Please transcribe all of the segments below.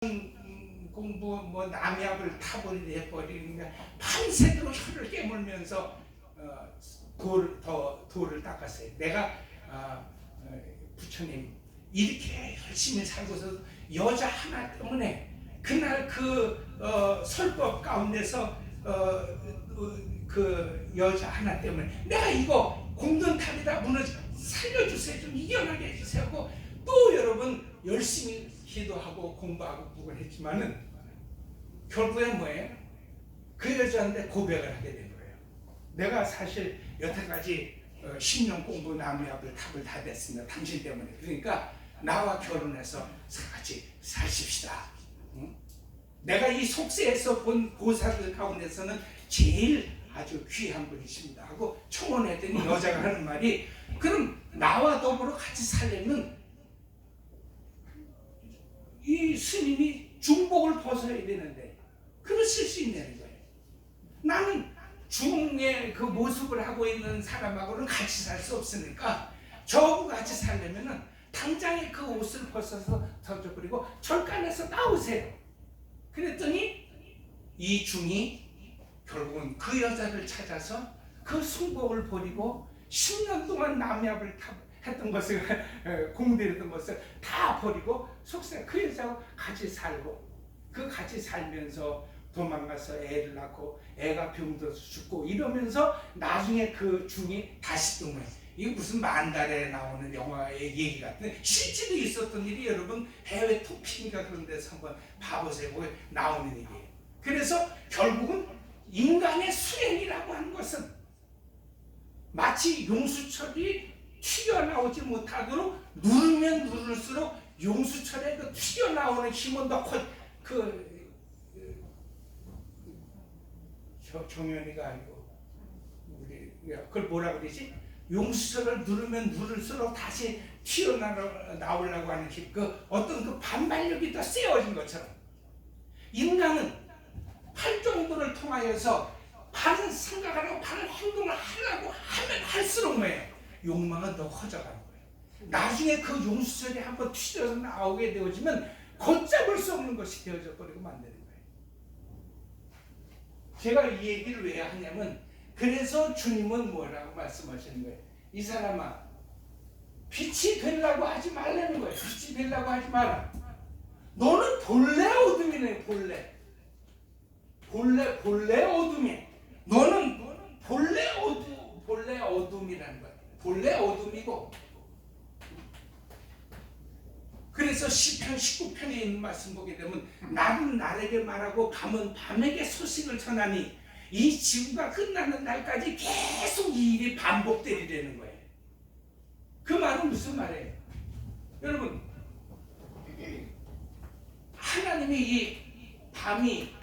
공부 뭐 남약을 타버리게 해버리니까 밤새도록 혀를 깨물면서 돌을 닦았어요. 내가 부처님 이렇게 열심히 살고서 여자 하나 때문에 그날 설법 가운데서 그 여자 하나 때문에 내가 이거 공든탑이다 무너져 살려주세요, 좀 이겨나게 해주세요 하고 또 여러분 열심히 기도하고 공부하고 그걸 했지만은 결국엔 뭐예요? 그 여자한테 고백을 하게 된 거예요. 내가 사실 여태까지 10년 공부 나무야불 탑을 다 됐습니다. 당신 때문에. 그러니까 나와 결혼해서 같이 사십시다. 응? 내가 이 속세에서 본 보살들 가운데서는 제일 아주 귀한 분이십니다 하고 청혼했더니 여자가 하는 말이 그럼 나와 더불어 같이 살려면 이 스님이 중복을 벗어야 되는데 그러실 수 있냐는 거예요. 나는 중의 그 모습을 하고 있는 사람하고는 같이 살 수 없으니까 저하고 같이 살려면은 당장에 그 옷을 벗어서 던져버리고 절간에서 나오세요. 그랬더니 이 중이 결국은 그 여자를 찾아서 그 순복을 버리고 10년 동안 남약을 했던 것을 공들였던 것을 다 버리고 속세 그 여자와 같이 살고 그 같이 살면서 도망가서 애를 낳고 애가 병들어서 죽고 이러면서 나중에 그 중이 다시 또 이게 무슨 만달에 나오는 영화의 얘기 같은 실제로 있었던 일이 여러분 해외 토픽인가 그런 데서 한번 봐보세요. 거기 나오는 얘기예요. 그래서 결국은 인간의 수행이라고 하는 것은 마치 용수철이 튀어나오지 못하도록 누르면 누를수록 용수철의 그 튀어나오는 힘은 더 정연이가 아니고 우리 그걸 뭐라 그러지? 용수철을 누르면 누를수록 다시 튀어나오려고 하는 힘, 어떤 그 반발력이 더 세워진 것처럼 인간은 활동들을 통하여서 바른 생각을 하고 바른 행동을 하려고 하면 할수록 뭐예요? 욕망은 더 커져가는 거예요. 나중에 그 용수철이 한번 튀어서 나오게 되어지면 걷잡을 수 없는 것이 되어져 버리고 만드는 거예요. 제가 이 얘기를 왜 하냐면 그래서 주님은 뭐라고 말씀하시는 거예요? 이 사람아 빛이 되려고 하지 말라는 거예요. 빛이 되려고 하지 마라. 너는 본래 어둠이네. 본래 어둠이야. 너는 본래 어둠이라는 거야. 본래 어둠이고. 그래서 시편 19편에 있는 말씀 보게 되면 날은 날에게 말하고 밤은 밤에게 소식을 전하니 이 지구가 끝나는 날까지 계속 이 일이 반복되리라는 거예요. 그 말은 무슨 말이에요? 여러분 하나님이 이 밤이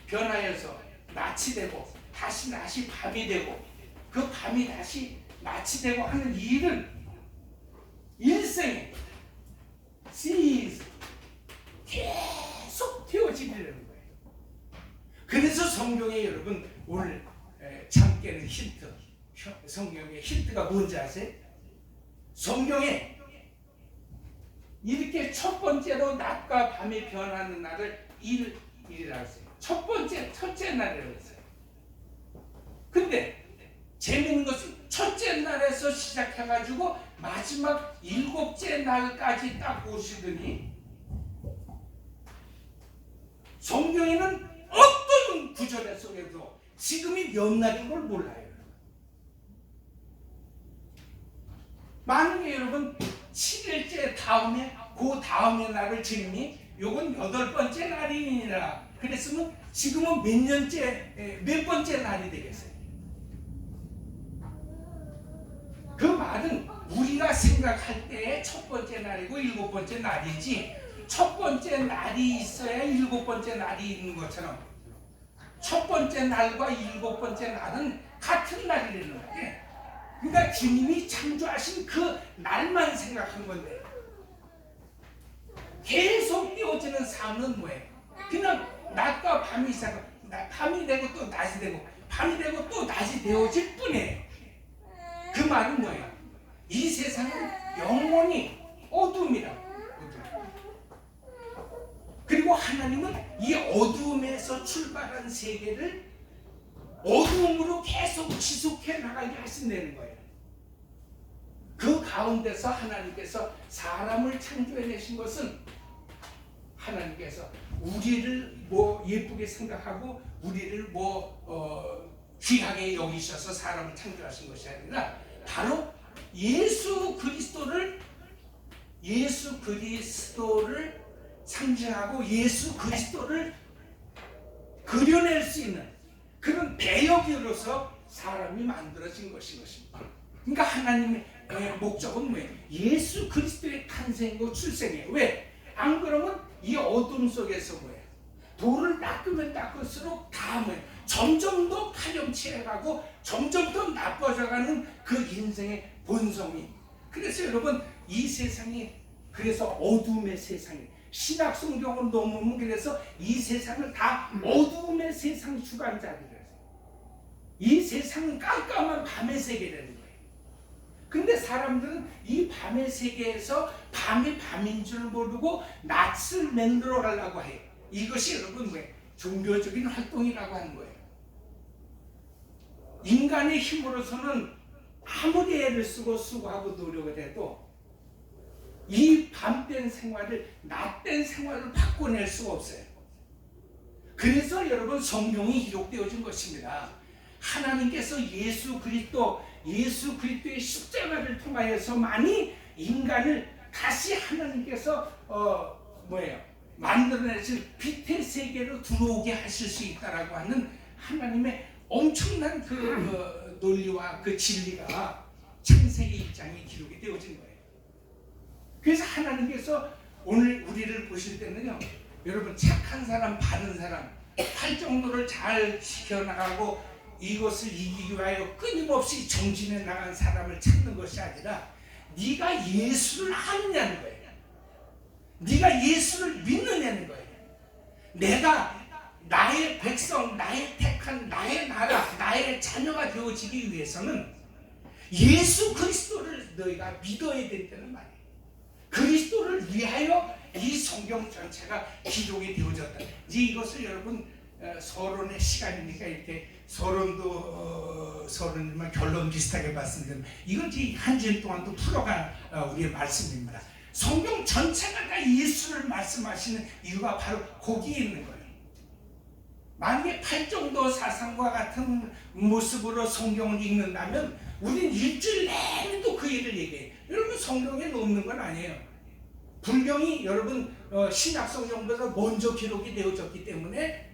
변하여서 낮이 되고 다시 낮이 밤이 되고 그 밤이 다시 낮이 되고 하는 이 일은 일생에 계속 되어지려는 거예요. 그래서 성경에 여러분 오늘 잠 깨는 힌트, 성경의 힌트가 뭔지 아세요? 성경에 이렇게 첫 번째로 낮과 밤이 변하는 날을 일이라고 했어요. 첫째 날이라고 했어요. 근데 재미있는 것은 첫째 날에서 시작해가지고 마지막 7째 날까지 딱 보시더니 성경에는 어떤 구절 속에도 지금이 몇 날인 걸 몰라요. 만약에 여러분 7일째 다음에 그 다음의 날을 지금이 요건 8번째 날이니라 그랬으면 지금은 몇 번째 날이 되겠어요? 그 말은 우리가 생각할 때의 첫 번째 날이고 7번째 날이지 첫 번째 날이 있어야 7번째 날이 있는 것처럼 첫 번째 날과 7번째 날은 같은 날이라는 거예요. 그러니까 주님이 창조하신 그 날만 생각한 건데 계속 띄워지는 삶은 뭐예요? 그냥 낮과 밤이 시작하고 밤이 되고 또 낮이 되고 밤이 되고 또 낮이 되어질 뿐이에요. 그 말은 뭐예요? 이 세상은 영원히 어둠이라고. 그리고 그리고 하나님은 이 어둠에서 출발한 세계를 어둠으로 계속 지속해 나가게 하신다는 거예요. 그 가운데서 하나님께서 사람을 창조해내신 것은 하나님께서 우리를 뭐 예쁘게 생각하고 우리를 귀하게 여기셔서 사람을 창조하신 것이 아니라 바로 예수 그리스도를 상징하고 예수 그리스도를 그려낼 수 있는 그런 배역으로서 사람이 만들어진 것입니다. 그러니까 하나님의 목적은 뭐예요? 예수 그리스도의 탄생이고 출생이에요. 왜? 안 그러면 이 어둠 속에서 뭐예요? 돌을 닦으면 닦을수록 다 뭐예요? 점점 더 파렴치해가고 점점 더 나빠져가는 그 인생의 본성이. 그래서 여러분 이 세상이 그래서 어둠의 세상이 신약 성경을 넘으면 그래서 이 세상을 다 어둠의 세상 주관자들이래요. 이 세상은 깜깜한 밤의 세계라는 거예요. 근데 사람들은 이 밤의 세계에서 밤이 밤인 줄 모르고 낯을 만들어 가려고 해요. 이것이 여러분 왜 종교적인 활동이라고 하는 거예요. 인간의 힘으로서는 아무리 애를 쓰고 수고하고 노력을 해도 이 밤된 생활을 낮된 생활을 바꿔낼 수가 없어요. 그래서 여러분 성경이 기록되어진 것입니다. 하나님께서 예수 그리스도의 십자가를 통하여서만이 인간을 다시 하나님께서 만들어내실 빛의 세계로 들어오게 하실 수 있다라고 하는 하나님의 엄청난 그 논리와 그 진리가 창세기 1장에 기록이 되어진 거예요. 그래서 하나님께서 오늘 우리를 보실 때는요, 여러분 착한 사람, 바른 사람, 팔정도를 잘 지켜나가고 이것을 이기기 위하여 끊임없이 정진해 나간 사람을 찾는 것이 아니라 네가 예수를 아느냐는 거예요. 네가 예수를 믿느냐는 거예요. 내가 나의 백성, 나의 택한 나의 나라, 나의 자녀가 되어지기 위해서는 예수 그리스도를 너희가 믿어야 된다는 말이에요. 그리스도를 위하여 이 성경 전체가 기록이 되어졌다. 이제 이것을 여러분 서론의 시간이니까 이렇게 서론이지만 결론 비슷하게 말씀드리면 이건 한 주일 동안 또 풀어갈 우리의 말씀입니다. 성경 전체가 다 예수를 말씀하시는 이유가 바로 거기에 있는 거예요. 만약에 팔정도 사상과 같은 모습으로 성경을 읽는다면 우리는 일주일 내내도 그 일을 얘기해요. 여러분 성경에 없는 건 아니에요. 불경이 여러분 신약 성경보다 먼저 기록이 되어졌기 때문에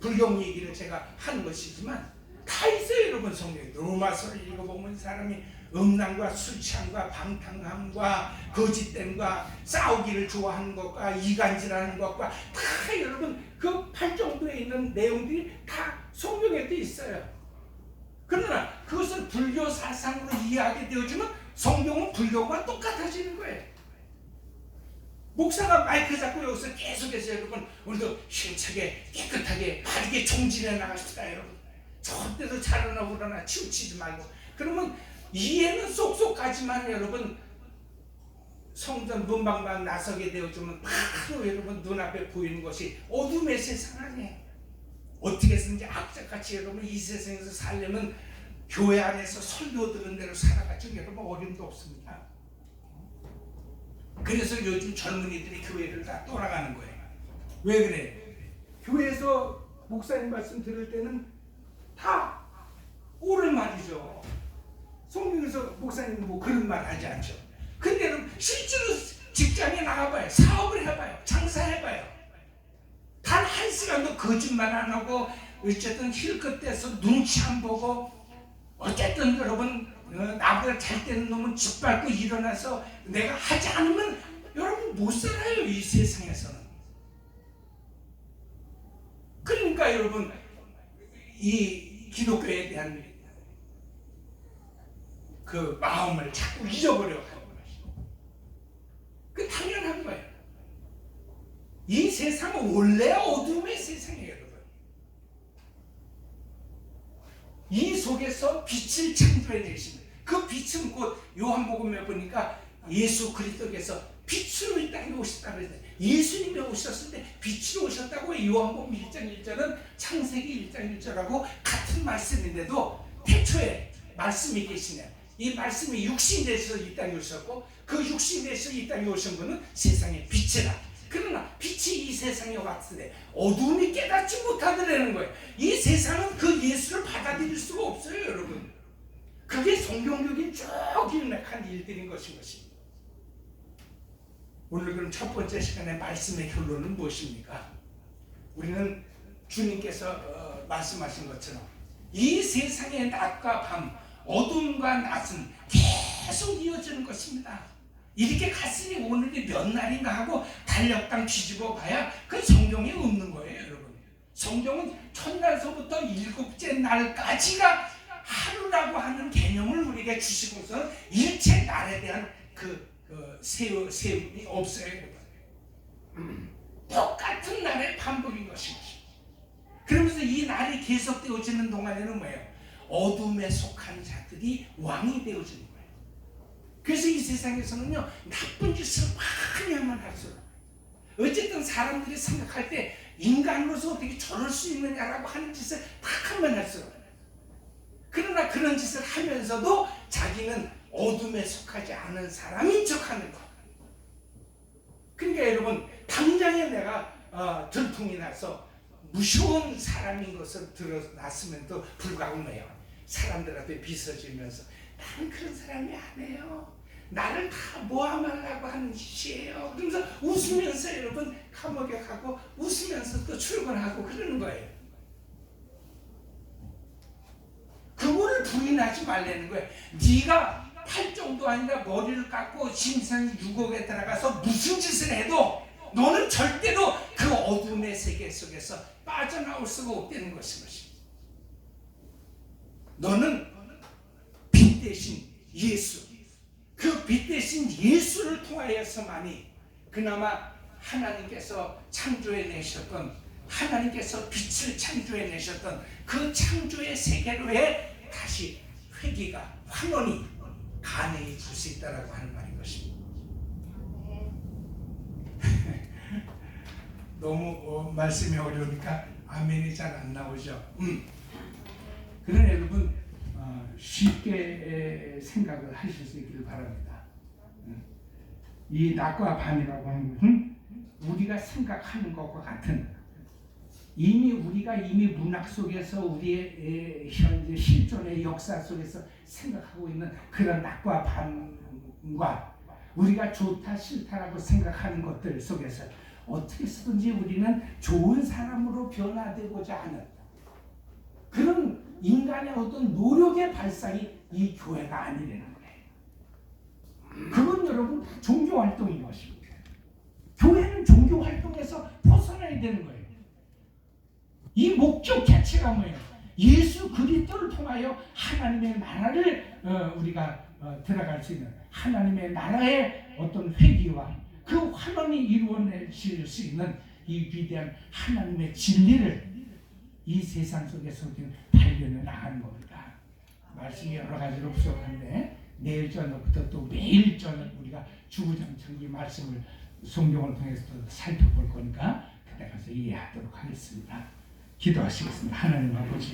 불경 얘기를 제가 하는 것이지만 다 있어요. 여러분 성경에 로마서를 읽어보면 사람이 음란과 술 취함과 방탕함과 거짓됨과 싸우기를 좋아하는 것과 이간질하는 것과 다 여러분 그 8정도에 있는 내용들이 다 성경에도 있어요. 그러나 그것을 불교 사상으로 이해하게 되어지면 성경은 불교와 똑같아지는 거예요. 목사가 마이크 잡고 여기서 계속해서 여러분 오늘도 힘차게 깨끗하게 바르게 정진해 나갑시다. 여러분 절대로 잘하나 그러나 치우치지 말고 그러면 이해는 쏙쏙 가지만 여러분 성전 문방만 나서게 되어주면 바로 여러분 눈앞에 보이는 것이 어둠의 세상 아니에요. 어떻게 해서든지 악착같이 여러분 이 세상에서 살려면 교회 안에서 설교 들은 대로 살아가지고 여러분 어림도 없습니다. 그래서 요즘 젊은이들이 교회를 다 떠나가는 거예요. 왜 그래? 교회에서 목사님 말씀 들을 때는 다 옳은 말이죠. 성경에서 목사님은 뭐 그런 말 하지 않죠. 근데 여러분 실제로 직장에 나가봐요. 사업을 해봐요. 장사해봐요. 단 한 시간도 거짓말 안 하고 어쨌든 힐끗대서 눈치 안 보고 어쨌든 여러분 나보다 잘 되는 놈은 짓밟고 일어나서 내가 하지 않으면 여러분 못 살아요. 이 세상에서는. 그러니까 여러분 이 기독교에 대한 그 마음을 자꾸 잊어버려 하는 것이죠. 그 당연한 거예요. 이 세상은 원래 어둠의 세상이에요. 여러분. 이 속에서 빛을 창조해내십니다. 그 빛은 곧 요한복음에 보니까 예수 그리스도께서 빛으로 이 땅에 오셨다 그랬어요. 예수님이 오셨을 때 빛으로 오셨다고 요한복음 1장 1절은 창세기 1장 1절하고 같은 말씀인데도 태초에 말씀이 계시네. 이 말씀이 육신이 돼서 이 땅에 오셨고 그 육신이 돼서 이 땅에 오신 분은 세상의 빛이라. 그러나 빛이 이 세상에 왔을 때 어둠이 깨닫지 못하더라는 거예요. 이 세상은 그 예수를 받아들일 수가 없어요, 여러분. 그게 성경적인 쭉 일맥한 일들인 것입니다. 오늘 그럼 첫 번째 시간에 말씀의 결론은 무엇입니까? 우리는 주님께서 말씀하신 것처럼 이 세상의 낮과 밤, 어둠과 낮은 계속 이어지는 것입니다. 이렇게 갔으니 오늘이 몇 날인가 하고 달력당 뒤집어 봐야 그 성경에 없는 거예요, 여러분. 성경은 첫날서부터 일곱째 날까지가 하루라고 하는 개념을 우리에게 주시고서 일체 날에 대한 세움이 없어요. 똑같은 날의 반복인 것입니다. 그러면서 이 날이 계속되어지는 동안에는 뭐예요? 어둠에 속한 자들이 왕이 되어지는 거예요. 그래서 이 세상에서는요, 나쁜 짓을 많이 하면 할수록 어쨌든 사람들이 생각할 때 인간으로서 어떻게 저럴 수 있느냐라고 하는 짓을 다 하면 할수록, 그러나 그런 짓을 하면서도 자기는 어둠에 속하지 않은 사람인 척하는 것. 그러니까 여러분, 당장에 내가 들통이 나서 무서운 사람인 것을 드러났음에도 불구하고 뭐예요? 사람들한테 비서지면서 나는 그런 사람이 아니에요. 나를 다 모함하려고 하는 짓이에요. 그러면서 웃으면서 여러분 감옥에 가고 웃으면서 또 출근하고 그러는 거예요. 그거를 부인하지 말라는 거예요. 네가 팔정도 아니라 머리를 깎고 심상 유곡에 들어가서 무슨 짓을 해도 너는 절대로 그 어둠의 세계 속에서 빠져나올 수가 없다는 것입니다. 너는 빛 대신 예수, 그 빛 대신 예수를 통하여서만이 그나마 하나님께서 창조해 내셨던, 하나님께서 빛을 창조해 내셨던 그 창조의 세계로의 다시 회귀가, 환원이 가능해질 수 있다라고 하는 말인 것입니다. 너무 말씀이 어려우니까 아멘이 잘 안 나오죠. 그러나 여러분 쉽게 생각을 하실 수 있기를 바랍니다. 이 낮과 밤이라고 하는 것은 우리가 생각하는 것과 같은, 우리가 이미 문학 속에서 우리의 현재 실존의 역사 속에서 생각하고 있는 그런 낮과 밤과 우리가 좋다 싫다라고 생각하는 것들 속에서 어떻게 해서든지 우리는 좋은 사람으로 변화되고자 하는 그런 인간의 어떤 노력의 발상이 이 교회가 아니라는 거예요. 그건 여러분 종교활동인 것입니다. 교회는 종교활동에서 벗어나야 되는 거예요. 이 목적 자체가 뭐예요? 예수 그리스도를 통하여 하나님의 나라를 우리가 들어갈 수 있는, 하나님의 나라의 어떤 회귀와 그 환원이 이루어질 수 있는 이 위대한 하나님의 진리를 이 세상 속에서 발견해 나가는 겁니다. 말씀이 여러 가지로 부족한데 내일 저녁부터 또 매일 저녁 우리가 주구장창 이 말씀을 성경을 통해서 살펴볼 거니까 그때 가서 이해하도록 하겠습니다. 기도하시겠습니다. 하나님 아버지,